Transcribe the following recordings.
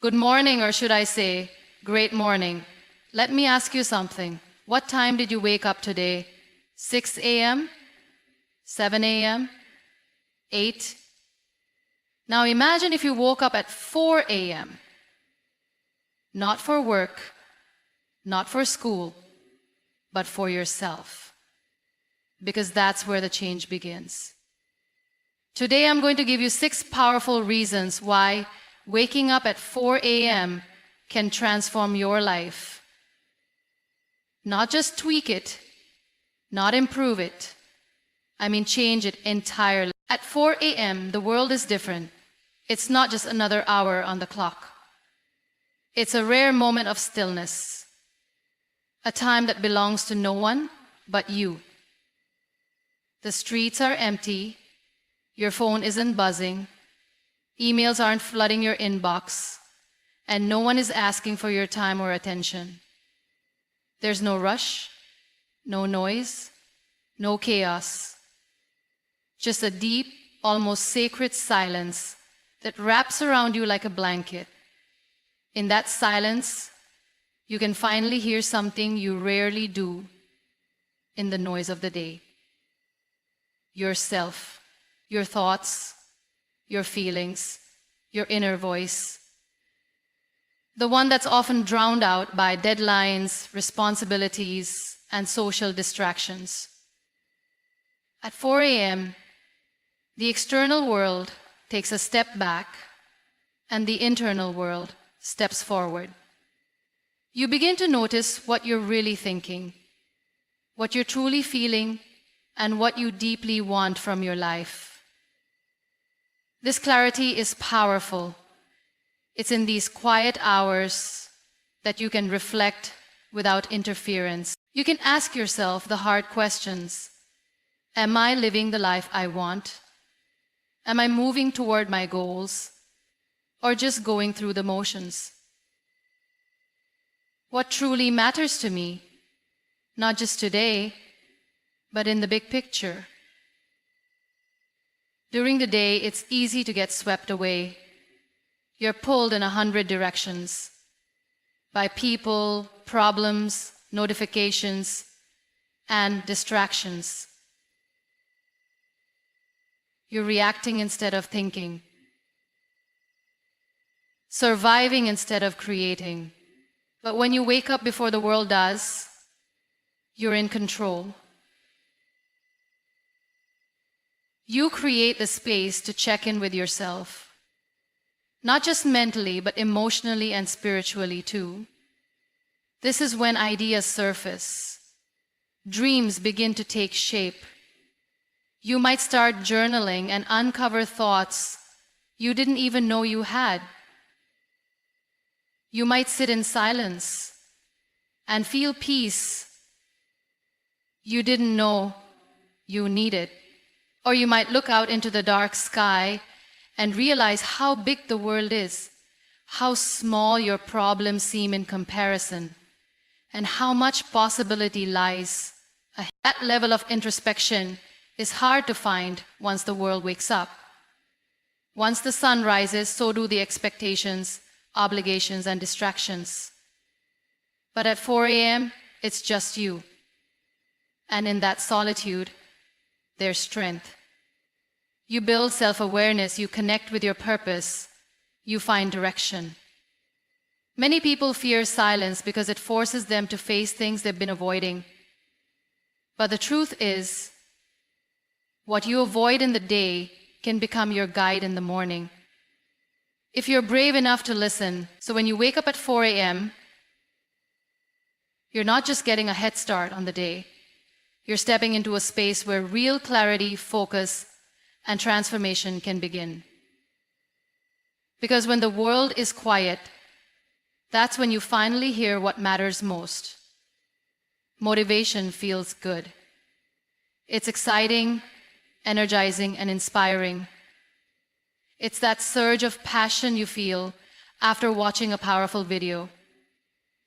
Good morning, or should I say, great morning. Let me ask you something. What time did you wake up today? 6 a.m.? 7 a.m.? 8? Now imagine if you woke up at 4 a.m. Not for work, not for school, but for yourself. Because that's where the change begins. Today I'm going to give you 6 powerful reasons why waking up at 4 a.m. can transform your life. Not just tweak it, not improve it. I mean change it entirely. At 4 a.m., the world is different. It's not just another hour on the clock. It's a rare moment of stillness, a time that belongs to no one but you. The streets are empty, your phone isn't buzzing, emails aren't flooding your inbox, and no one is asking for your time or attention. There's no rush, no noise, no chaos. Just a deep, almost sacred silence that wraps around you like a blanket. In that silence, you can finally hear something you rarely do in the noise of the day. Yourself, your thoughts, your feelings, your inner voice. The one that's often drowned out by deadlines, responsibilities, and social distractions. At 4 a.m., the external world takes a step back, and the internal world steps forward. You begin to notice what you're really thinking, what you're truly feeling, and what you deeply want from your life. This clarity is powerful. It's in these quiet hours that you can reflect without interference. You can ask yourself the hard questions. Am I living the life I want? Am I moving toward my goals? Or just going through the motions? What truly matters to me, not just today, but in the big picture? During the day, it's easy to get swept away. You're pulled in 100 directions by people, problems, notifications, and distractions. You're reacting instead of thinking, surviving instead of creating. But when you wake up before the world does, you're in control. You create the space to check in with yourself. Not just mentally, but emotionally and spiritually too. This is when ideas surface. Dreams begin to take shape. You might start journaling and uncover thoughts you didn't even know you had. You might sit in silence and feel peace you didn't know you needed. Or you might look out into the dark sky and realize how big the world is, how small your problems seem in comparison, and how much possibility lies ahead. That level of introspection is hard to find once the world wakes up. Once the sun rises, so do the expectations, obligations, and distractions. But at 4 a.m., it's just you. And in that solitude, there's strength. You build self-awareness, you connect with your purpose, you find direction. Many people fear silence because it forces them to face things they've been avoiding. But the truth is, what you avoid in the day can become your guide in the morning. If you're brave enough to listen, so when you wake up at 4 a.m., you're not just getting a head start on the day, you're stepping into a space where real clarity, focus, and transformation can begin. Because when the world is quiet, that's when you finally hear what matters most. Motivation feels good. It's exciting, energizing, and inspiring. It's that surge of passion you feel after watching a powerful video,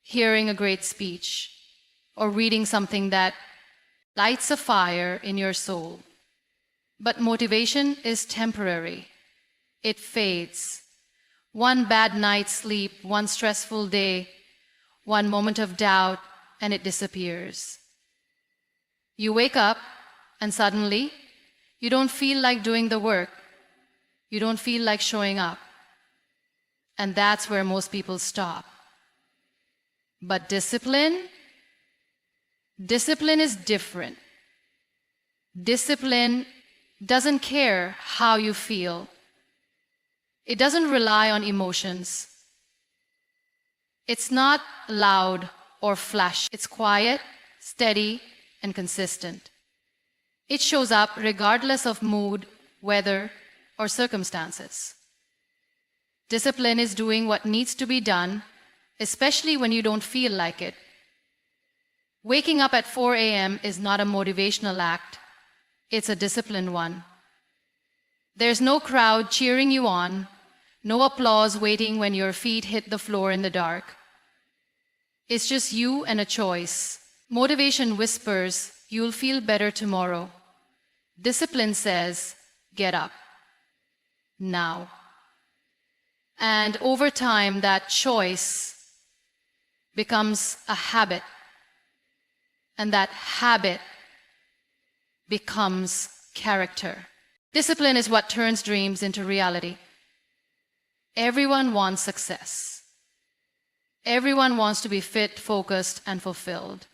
hearing a great speech, or reading something that lights a fire in your soul. But motivation is temporary. It fades. One bad night's sleep, one stressful day, one moment of doubt, and it disappears. You wake up, and suddenly, you don't feel like doing the work. You don't feel like showing up. And that's where most people stop. But discipline is different. Discipline doesn't care how you feel. It doesn't rely on emotions. It's not loud or flash. It's quiet, steady, and consistent. It shows up regardless of mood, weather, or circumstances. Discipline is doing what needs to be done, especially when you don't feel like it. Waking up at 4 a.m. is not a motivational act. It's a disciplined one. There's no crowd cheering you on, no applause waiting when your feet hit the floor in the dark. It's just you and a choice. Motivation whispers, you'll feel better tomorrow. Discipline says, get up. Now. And over time, that choice becomes a habit. And that habit becomes character. Discipline is what turns dreams into reality. Everyone wants success. Everyone wants to be fit, focused, and fulfilled.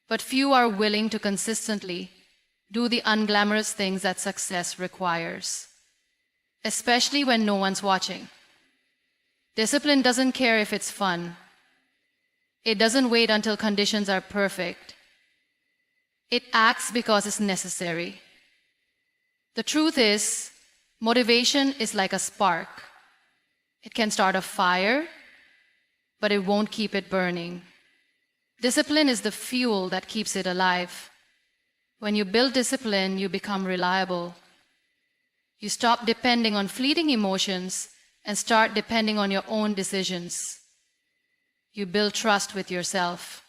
But few are willing to consistently do the unglamorous things that success requires, especially when no one's watching. Discipline doesn't care if it's fun. It doesn't wait until conditions are perfect. It acts because it's necessary. The truth is, motivation is like a spark. It can start a fire, but it won't keep it burning. Discipline is the fuel that keeps it alive. When you build discipline, you become reliable. You stop depending on fleeting emotions and start depending on your own decisions. You build trust with yourself.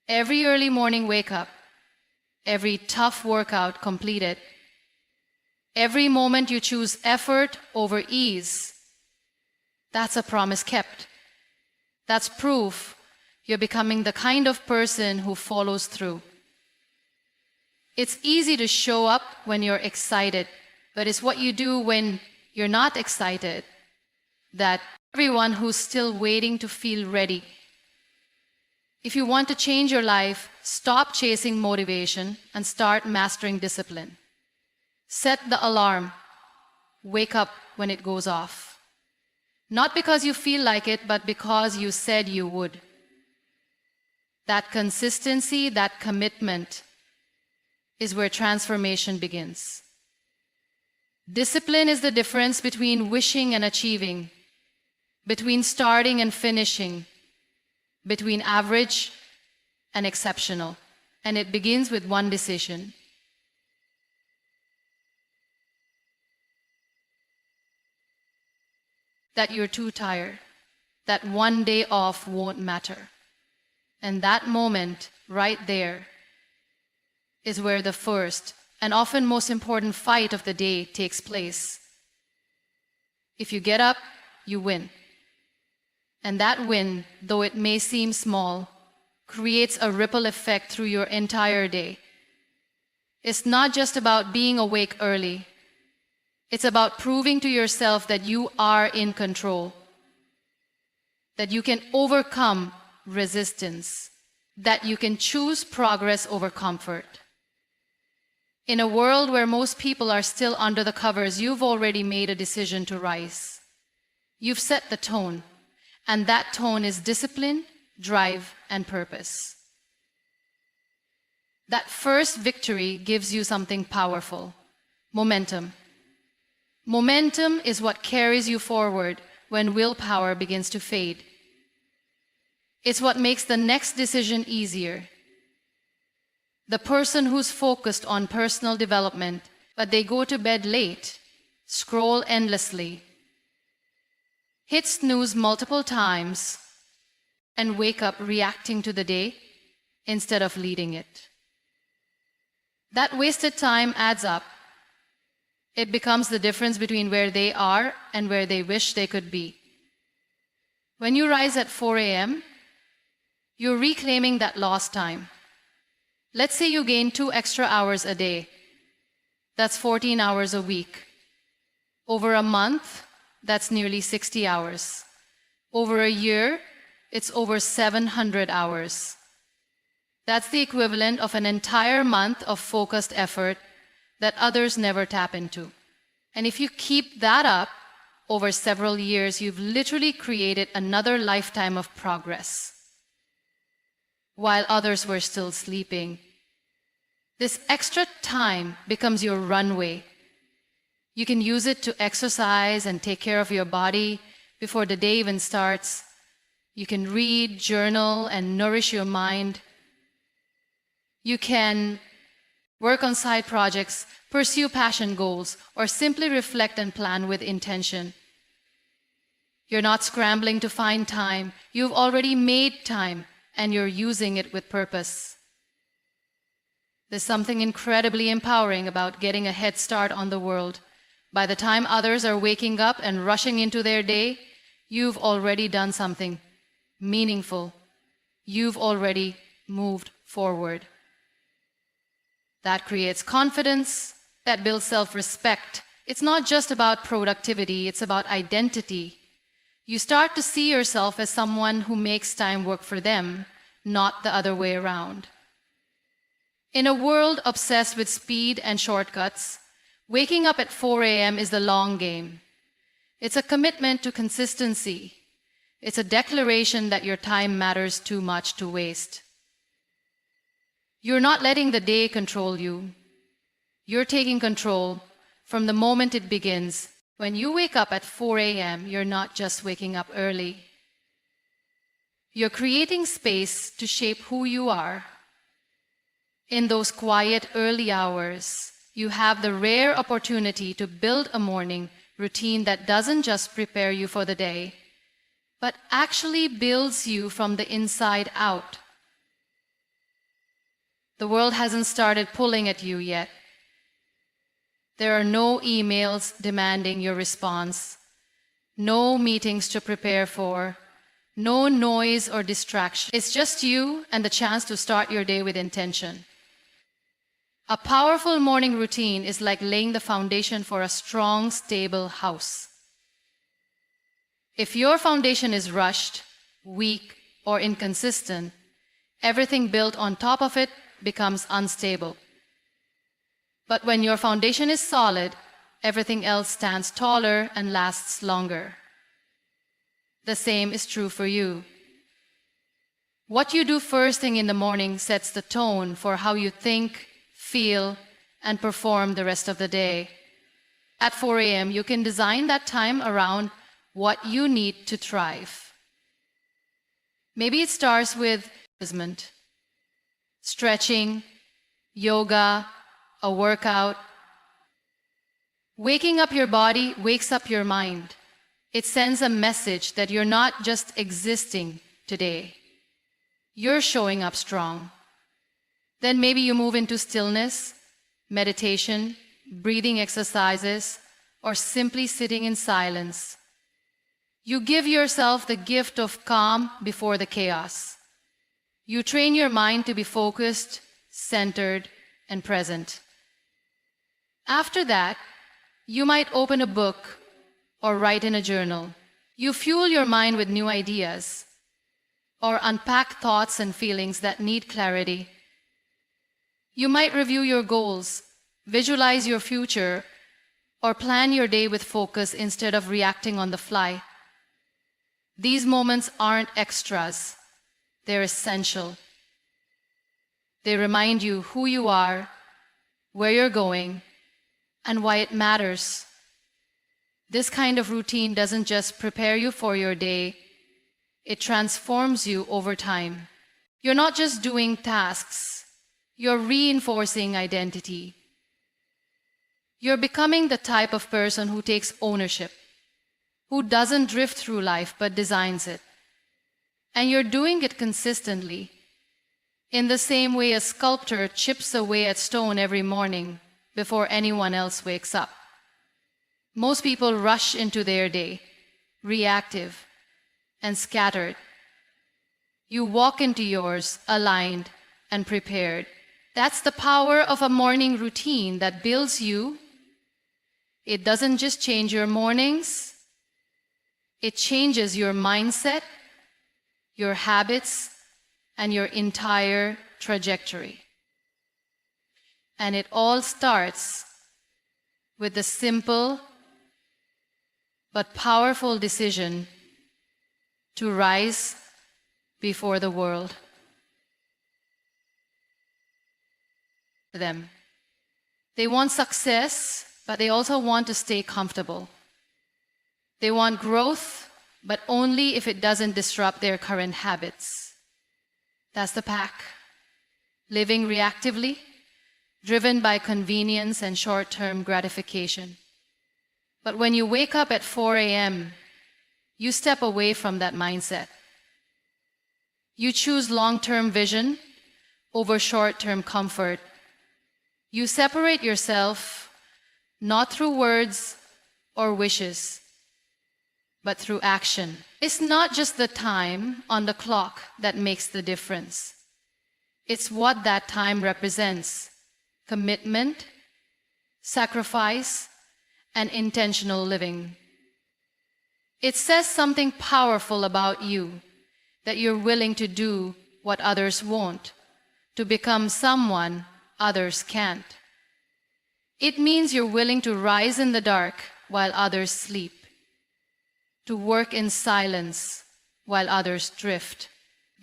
Every early morning wake up, every tough workout completed, every moment you choose effort over ease, that's a promise kept. That's proof you're becoming the kind of person who follows through. It's easy to show up when you're excited, but it's what you do when you're not excited that everyone who's still waiting to feel ready. If you want to change your life, stop chasing motivation and start mastering discipline. Set the alarm. Wake up when it goes off. Not because you feel like it, but because you said you would. That consistency, that commitment is where transformation begins. Discipline is the difference between wishing and achieving, between starting and finishing, between average and exceptional. And it begins with one decision. That you're too tired, that one day off won't matter. And that moment, right there, is where the first and often most important fight of the day takes place. If you get up, you win. And that win, though it may seem small, creates a ripple effect through your entire day. It's not just about being awake early. It's about proving to yourself that you are in control, that you can overcome resistance, that you can choose progress over comfort. In a world where most people are still under the covers, you've already made a decision to rise. You've set the tone, and that tone is discipline, drive, and purpose. That first victory gives you something powerful: momentum. Momentum is what carries you forward when willpower begins to fade. It's what makes the next decision easier. The person who's focused on personal development, but they go to bed late, scroll endlessly, hit snooze multiple times, and wake up reacting to the day instead of leading it. That wasted time adds up. It becomes the difference between where they are and where they wish they could be. When you rise at 4 a.m., you're reclaiming that lost time. Let's say you gain 2 extra hours a day. That's 14 hours a week. Over a month, that's nearly 60 hours. Over a year, it's over 700 hours. That's the equivalent of an entire month of focused effort that others never tap into. And if you keep that up over several years, you've literally created another lifetime of progress while others were still sleeping. This extra time becomes your runway. You can use it to exercise and take care of your body before the day even starts. You can read, journal, and nourish your mind. You can work on side projects, pursue passion goals, or simply reflect and plan with intention. You're not scrambling to find time. You've already made time, and you're using it with purpose. There's something incredibly empowering about getting a head start on the world. By the time others are waking up and rushing into their day, you've already done something meaningful. You've already moved forward. That creates confidence, that builds self-respect. It's not just about productivity, it's about identity. You start to see yourself as someone who makes time work for them, not the other way around. In a world obsessed with speed and shortcuts, waking up at 4 a.m. is the long game. It's a commitment to consistency. It's a declaration that your time matters too much to waste. You're not letting the day control you. You're taking control from the moment it begins. When you wake up at 4 a.m., you're not just waking up early. You're creating space to shape who you are. In those quiet early hours, you have the rare opportunity to build a morning routine that doesn't just prepare you for the day, but actually builds you from the inside out. The world hasn't started pulling at you yet. There are no emails demanding your response, no meetings to prepare for, no noise or distraction. It's just you and the chance to start your day with intention. A powerful morning routine is like laying the foundation for a strong, stable house. If your foundation is rushed, weak, or inconsistent, everything built on top of it becomes unstable. But when your foundation is solid, everything else stands taller and lasts longer. The same is true for you. What you do first thing in the morning sets the tone for how you think, feel, and perform the rest of the day. At 4 a.m., you can design that time around what you need to thrive. Maybe it starts with stretching, yoga, a workout. Waking up your body wakes up your mind. It sends a message that you're not just existing today. You're showing up strong. Then maybe you move into stillness, meditation, breathing exercises, or simply sitting in silence. You give yourself the gift of calm before the chaos. You train your mind to be focused, centered, and present. After that, you might open a book or write in a journal. You fuel your mind with new ideas or unpack thoughts and feelings that need clarity. You might review your goals, visualize your future, or plan your day with focus instead of reacting on the fly. These moments aren't extras. They're essential. They remind you who you are, where you're going, and why it matters. This kind of routine doesn't just prepare you for your day, it transforms you over time. You're not just doing tasks, you're reinforcing identity. You're becoming the type of person who takes ownership, who doesn't drift through life but designs it. And you're doing it consistently, in the same way a sculptor chips away at stone every morning before anyone else wakes up. Most people rush into their day, reactive and scattered. You walk into yours aligned and prepared. That's the power of a morning routine that builds you. It doesn't just change your mornings, it changes your mindset, your habits, and your entire trajectory. And it all starts with the simple but powerful decision to rise before the world. Them. They want success, but they also want to stay comfortable. They want growth, but only if it doesn't disrupt their current habits. That's the pack. Living reactively, driven by convenience and short-term gratification. But when you wake up at 4 a.m., you step away from that mindset. You choose long-term vision over short-term comfort. You separate yourself not through words or wishes, but through action. It's not just the time on the clock that makes the difference. It's what that time represents: commitment, sacrifice, and intentional living. It says something powerful about you, that you're willing to do what others won't, to become someone others can't. It means you're willing to rise in the dark while others sleep, to work in silence while others drift.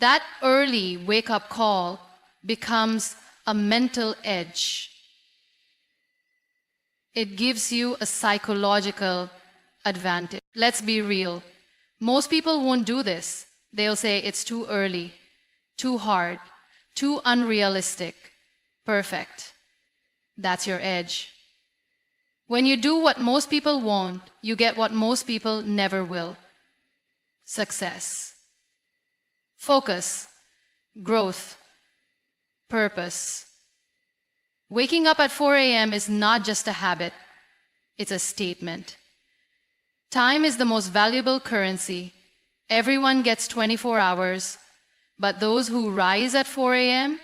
That early wake-up call becomes a mental edge. It gives you a psychological advantage. Let's be real. Most people won't do this. They'll say it's too early, too hard, too unrealistic, perfect. That's your edge. When you do what most people won't, you get what most people never will: success, focus, growth, purpose. Waking up at 4 a.m. is not just a habit, it's a statement. Time is the most valuable currency. Everyone gets 24 hours, but those who rise at 4 a.m.,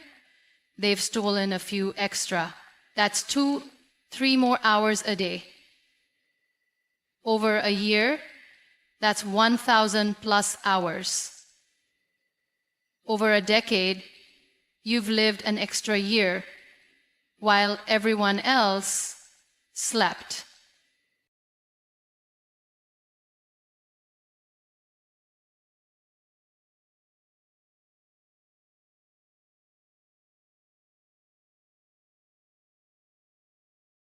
they've stolen a few extra. That's 2-3 more hours a day. Over a year, that's 1,000 plus hours. Over a decade, you've lived an extra year while everyone else slept.